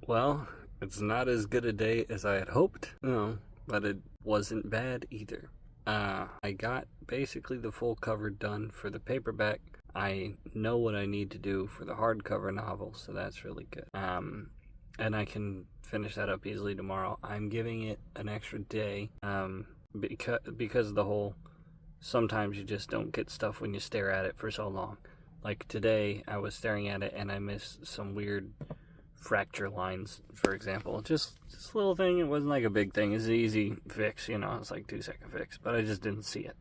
Well, it's not as good a day as I had hoped, but it wasn't bad either. I got basically the full cover done for the paperback. I know what I need to do for the hardcover novel, so that's really good. And I can finish that up easily tomorrow. I'm giving it an extra day, because of the whole, sometimes you just don't get stuff when you stare at it for so long. Like today, I was staring at it and I missed some weird fracture lines, for example. Just this little thing. It wasn't like a big thing. It's an easy fix, it's like 2-second fix, but I just didn't see it.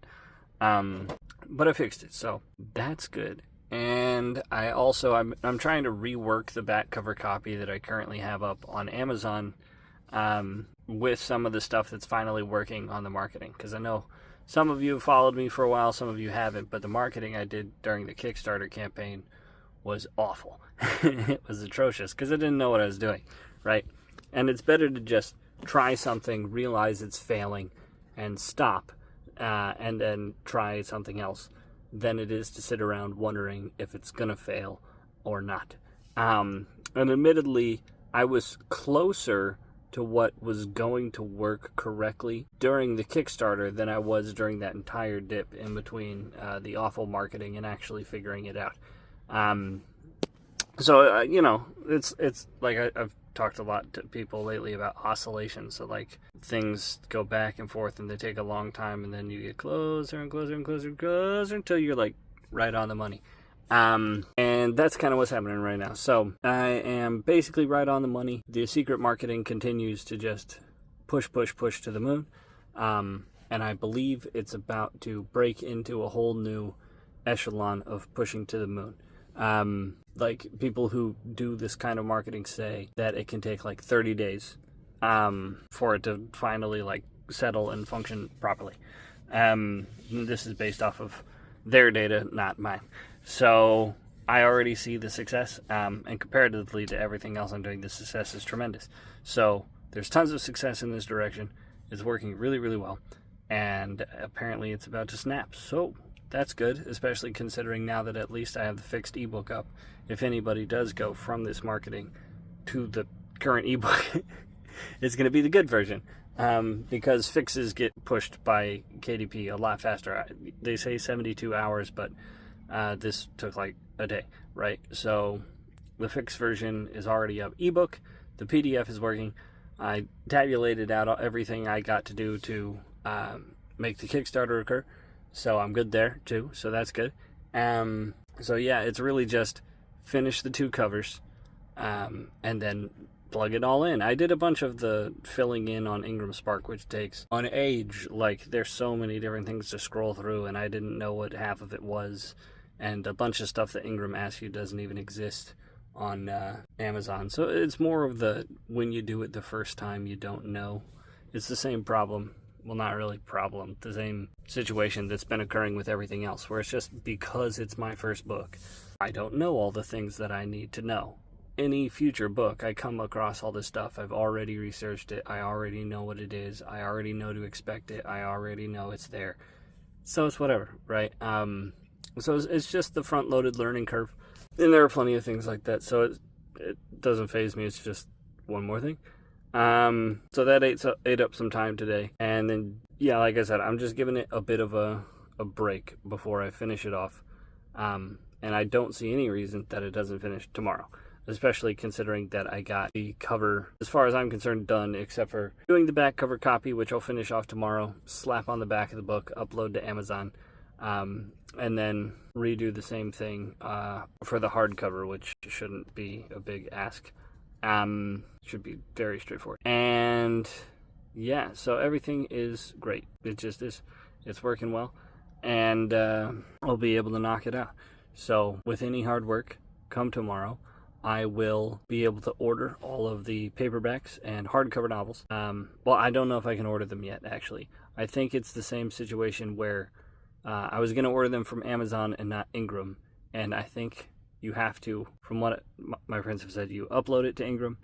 But I fixed it, so that's good. And I'm trying to rework the back cover copy that I currently have up on Amazon, with some of the stuff that's finally working on the marketing, because I know some of you have followed me for a while, some of you haven't, but the marketing I did during the Kickstarter campaign was awful. It was atrocious because I didn't know what I was doing, right? And it's better to just try something, realize it's failing, and stop, and then try something else, than it is to sit around wondering if it's going to fail or not. And admittedly, I was closer to what was going to work correctly during the Kickstarter than I was during that entire dip in between the awful marketing and actually figuring it out. It's like I've talked a lot to people lately about oscillation. So like things go back and forth and they take a long time, and then you get closer and closer and closer and closer until you're like right on the money. And that's kind of what's happening right now. So I am basically right on the money. The secret marketing continues to just push to the moon. And I believe it's about to break into a whole new echelon of pushing to the moon. Like people who do this kind of marketing say that it can take like 30 days for it to finally like settle and function properly. This is based off of their data, not mine. So I already see the success, and comparatively to everything else I'm doing, the success is tremendous. So there's tons of success in this direction. It's working really, really well, and apparently it's about to snap. So that's good, especially considering now that at least I have the fixed ebook up. If anybody does go from this marketing to the current ebook, it's going to be the good version, because fixes get pushed by KDP a lot faster. They say 72 hours, but this took like a day, right? So the fixed version is already up ebook. The PDF is working. I tabulated out everything I got to do to make the Kickstarter occur. So I'm good there too. So that's good. So yeah, it's really just finish the 2 covers, and then plug it all in. I did a bunch of the filling in on Ingram Spark, which takes on Age. Like there's so many different things to scroll through, and I didn't know what half of it was. And a bunch of stuff that Ingram asks you doesn't even exist on Amazon. So it's more of the, when you do it the first time, you don't know. It's the same problem. Well, not really problem. The same situation that's been occurring with everything else, where it's just because it's my first book, I don't know all the things that I need to know. Any future book, I come across all this stuff. I've already researched it. I already know what it is. I already know to expect it. I already know it's there. So it's whatever, right? So it's just the front-loaded learning curve. And there are plenty of things like that. So it doesn't faze me. It's just one more thing. So that ate up some time today. And then, yeah, like I said, I'm just giving it a bit of a break before I finish it off. And I don't see any reason that it doesn't finish tomorrow, especially considering that I got the cover, as far as I'm concerned, done, except for doing the back cover copy, which I'll finish off tomorrow, slap on the back of the book, upload to Amazon, and then redo the same thing for the hardcover, which shouldn't be a big ask. Should be very straightforward. And yeah, so everything is great. It just is. It's working well, and I'll be able to knock it out. So with any hard work, come tomorrow, I will be able to order all of the paperbacks and hardcover novels. Well, I don't know if I can order them yet, actually. I think it's the same situation where I was going to order them from Amazon and not Ingram, and I think you have to, from what my friends have said, you upload it to Ingram,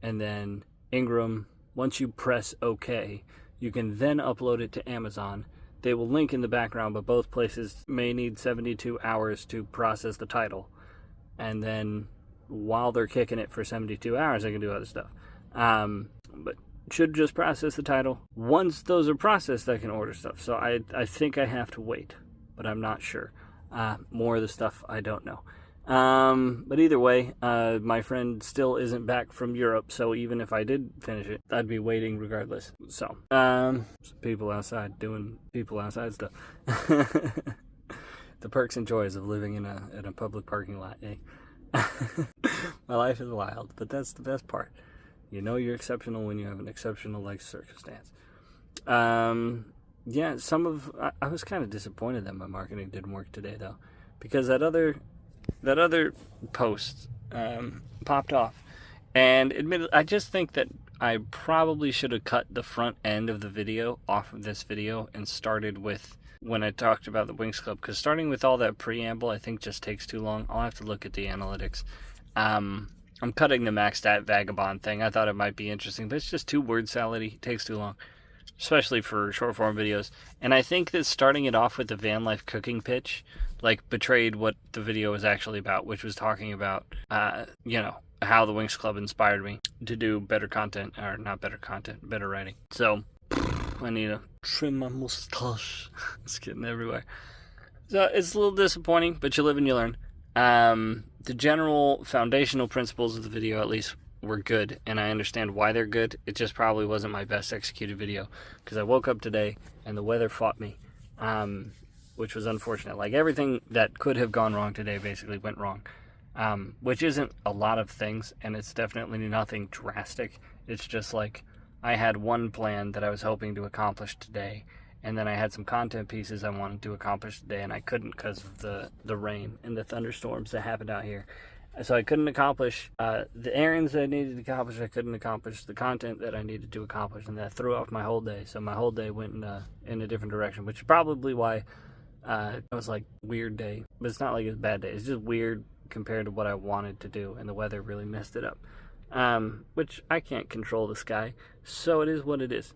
and then Ingram, once you press OK, you can then upload it to Amazon. They will link in the background, but both places may need 72 hours to process the title. And then while they're kicking it for 72 hours, I can do other stuff. But should just process the title. Once those are processed, I can order stuff. So I think I have to wait, but I'm not sure. More of the stuff I don't know. But either way, my friend still isn't back from Europe, so even if I did finish it, I'd be waiting regardless. So, people outside doing people outside stuff. The perks and joys of living in a public parking lot, eh? My life is wild, but that's the best part. You know you're exceptional when you have an exceptional life circumstance. Yeah, I was kind of disappointed that my marketing didn't work today, though, because that other post popped off, and admittedly, I just think that I probably should have cut the front end of the video off of this video and started with when I talked about the Winx Club, because starting with all that preamble I think just takes too long. I'll have to look at the analytics. I'm cutting the Maxstat Vagabond thing. I thought it might be interesting, but it's just too word salad-y. It takes too long, especially for short-form videos. And I think that starting it off with the van life cooking pitch, betrayed what the video was actually about, which was talking about, how the Winx Club inspired me to do better content, or not better content, better writing. So, I need to trim my mustache. It's getting everywhere. So, it's a little disappointing, but you live and you learn. The general foundational principles of the video, at least, were good, and I understand why they're good. It just probably wasn't my best executed video, because I woke up today and the weather fought me, which was unfortunate. Everything that could have gone wrong today basically went wrong, which isn't a lot of things, and it's definitely nothing drastic. It's just I had one plan that I was hoping to accomplish today, and then I had some content pieces I wanted to accomplish today, and I couldn't because of the rain and the thunderstorms that happened out here. So I couldn't accomplish the errands that I needed to accomplish. I couldn't accomplish the content that I needed to accomplish, and that threw off my whole day. So my whole day went in a different direction, which is probably why it was weird day. But it's not like it's a bad day. It's just weird compared to what I wanted to do, and the weather really messed it up. Which I can't control the sky, so it is what it is.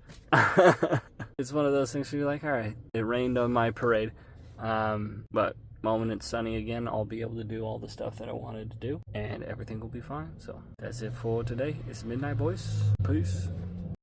It's one of those things where you're all right, it rained on my parade, but moment it's sunny again, I'll be able to do all the stuff that I wanted to do, and everything will be fine. So that's it for today. It's midnight, boys. Peace.